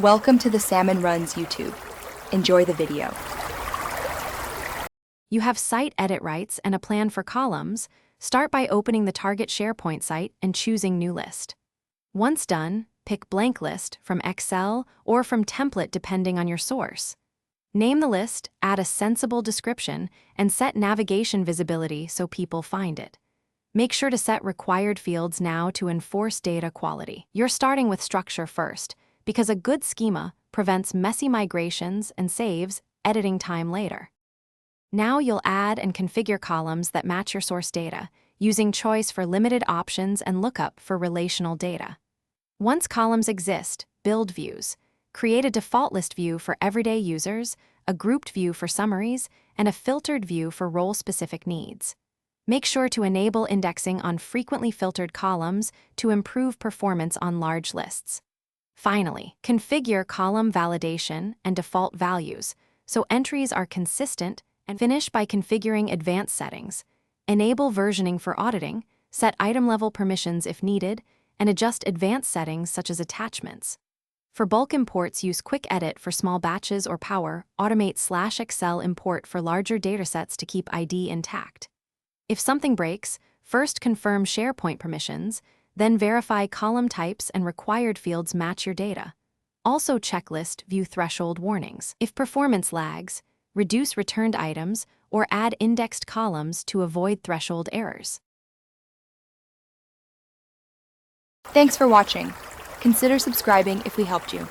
Welcome to the Salmon Runs YouTube. Enjoy the video. You have site edit rights and a plan for columns. Start by opening the target Sharepoint site and choosing New List. Once done, pick Blank List from Excel or from Template depending on your source. Name the list, add a sensible description, and set navigation visibility so people find it. Make sure to set required fields now to enforce data quality. You're starting with structure first, because a good schema prevents messy migrations and saves editing time later. Now you'll add and configure columns that match your source data, using choice for limited options and lookup for relational data. Once columns exist, build views. Create a default list view for everyday users, a grouped view for summaries, and a filtered view for role-specific needs. Make sure to enable indexing on frequently filtered columns to improve performance on large lists. Finally, configure column validation and default values so entries are consistent, and finish by configuring advanced settings. Enable versioning for auditing, set item-level permissions if needed, and adjust advanced settings such as attachments. For bulk imports, use Quick Edit for small batches or Power, automate /Excel import for larger datasets to keep ID intact. If something breaks, first confirm Sharepoint permissions, then verify column types and required fields match your data. Also checklist view threshold warnings. If performance lags, reduce returned items or add indexed columns to avoid threshold errors. Thanks for watching. Consider subscribing if we helped you.